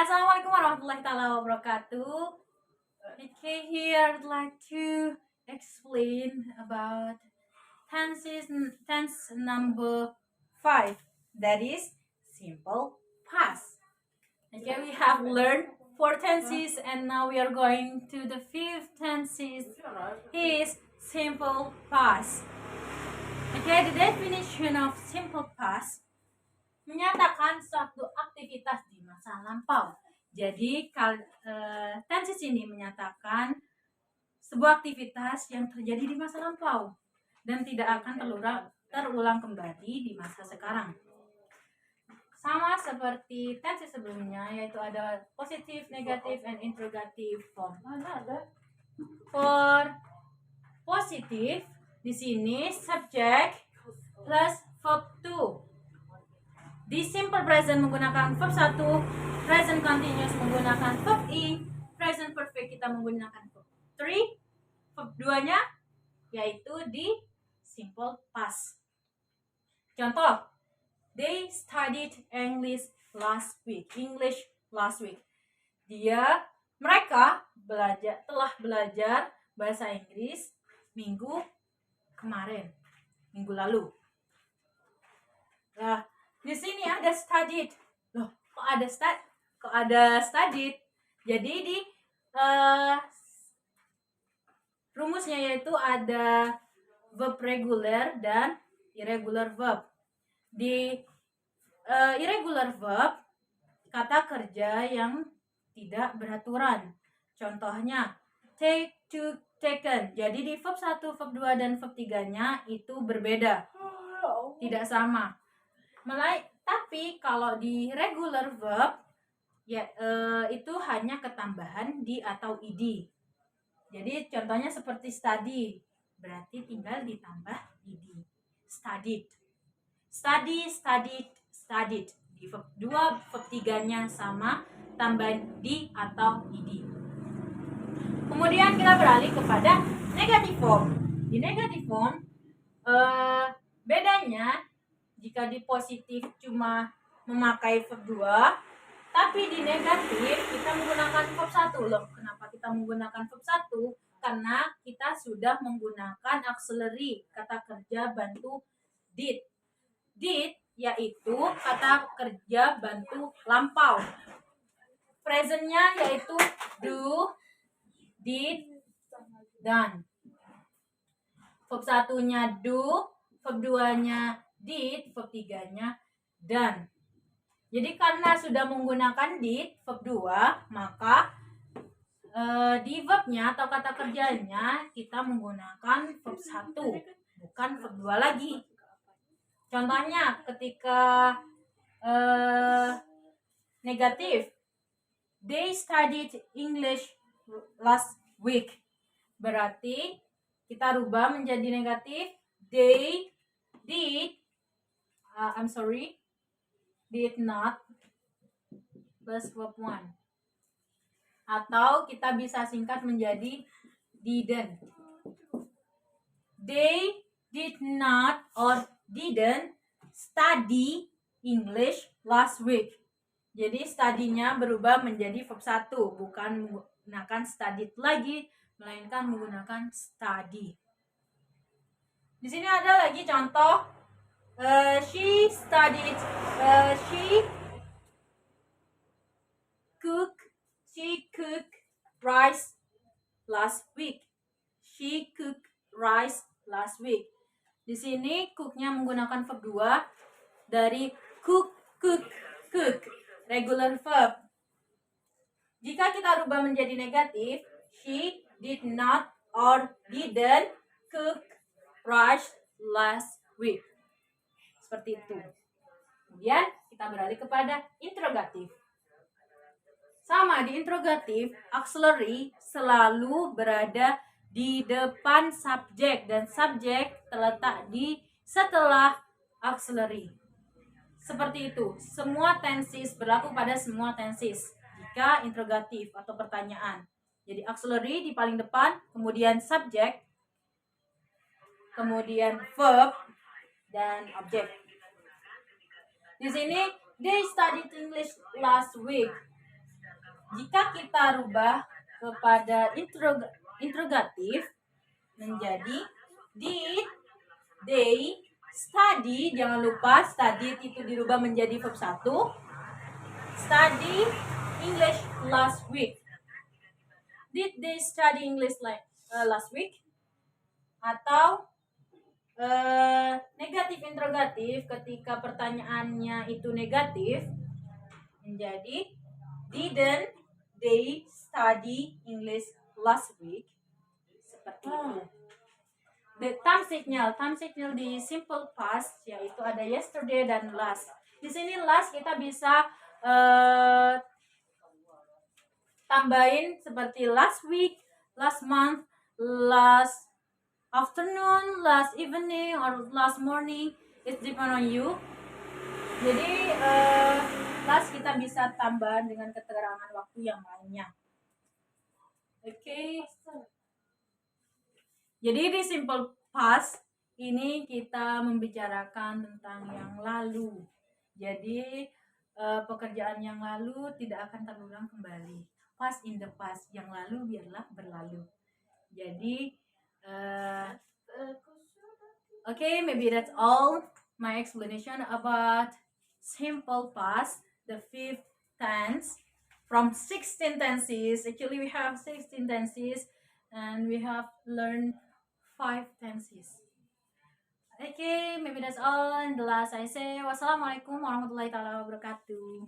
Assalamualaikum warahmatullahi taala wabarakatuh. Okay, here I'd like to explain about tense number 5, that is simple past. Okay, we have learned 4 tenses and now we are going to the 5th tenses, is simple past. Okay, the definition of simple past menyatakan suatu aktivitas di masa lampau. Jadi tenses ini menyatakan sebuah aktivitas yang terjadi di masa lampau dan tidak akan terulang kembali di masa sekarang. Sama seperti tenses sebelumnya, yaitu ada positive, negative, and interrogative form. For positive, di sini subject plus verb to. Di simple present menggunakan verb 1, present continuous menggunakan verb ing, present perfect kita menggunakan verb 3, verb 2-nya yaitu di simple past. Contoh, they studied English last week. Mereka telah belajar bahasa Inggris minggu lalu. Nah, di sini ada studied. Loh, kok ada studied? Jadi di rumusnya yaitu ada verb regular dan irregular verb. Di irregular verb, kata kerja yang tidak beraturan. Contohnya, take, took, taken. Jadi di verb 1, verb 2, dan verb 3-nya itu berbeda. Tidak sama. Tapi kalau di regular verb itu hanya ketambahan di atau id. Jadi contohnya seperti study, berarti tinggal ditambah id. Studied. Study, studied. Di verb 2, verb 3-nya sama, tambahan di atau id. Kemudian kita beralih kepada negative form. Di negative form bedanya jika di positif cuma memakai verb 2, tapi di negatif kita menggunakan verb 1. Loh, kenapa kita menggunakan verb 1? Karena kita sudah menggunakan auxiliary, kata kerja bantu did. Did yaitu kata kerja bantu lampau. Presentnya yaitu do, did, done. Verb 1-nya do, verb 2-nya did, verb 3-nya done. Jadi karena sudah menggunakan did, verb 2, maka di verbnya atau kata kerjanya kita menggunakan verb 1, bukan verb 2 lagi. Contohnya ketika negatif, they studied English last week. Berarti kita rubah menjadi negatif, they did not plus verb 1. Atau kita bisa singkat menjadi didn't. They did not or didn't study English last week. Jadi study-nya berubah menjadi verb 1, bukan menggunakan studied lagi, melainkan menggunakan study. Di sini ada lagi contoh. She cooked rice last week. She cooked rice last week. Di sini cook-nya menggunakan verb 2 dari cook, regular verb. Jika kita rubah menjadi negatif, she did not or didn't cook rice last week. Seperti itu. Kemudian kita beralih kepada interrogatif. Sama, di interrogatif, auxiliary selalu berada di depan subjek dan subjek terletak di setelah auxiliary. Seperti itu. Semua tenses berlaku pada semua tenses jika interrogatif atau pertanyaan. Jadi auxiliary di paling depan, kemudian subjek, kemudian verb, dan objek. Di sini, they studied English last week. Jika kita rubah kepada interrogatif menjadi did they study, jangan lupa study itu dirubah menjadi verb 1. Study English last week. Did they study English last week? Atau negatif interrogatif ketika pertanyaannya itu negatif menjadi didn't they study English last week? Seperti itu. The time signal di simple past yaitu ada yesterday dan last. Di sini last kita bisa tambahin seperti last week, last month, last afternoon, last evening, or last morning. It depend on you. Jadi last kita bisa tambah dengan keterangan waktu yang lainnya. Oke. Jadi di simple past ini kita membicarakan tentang yang lalu. Jadi pekerjaan yang lalu tidak akan terulang kembali. Past in the past, yang lalu biarlah berlalu. Jadi okay, maybe that's all my explanation about simple past, the fifth tense from 16 tenses. Actually, we have 16 tenses and we have learned 5 tenses. Okay, maybe that's all. And the last I say, wassalamualaikum warahmatullahi wabarakatuh.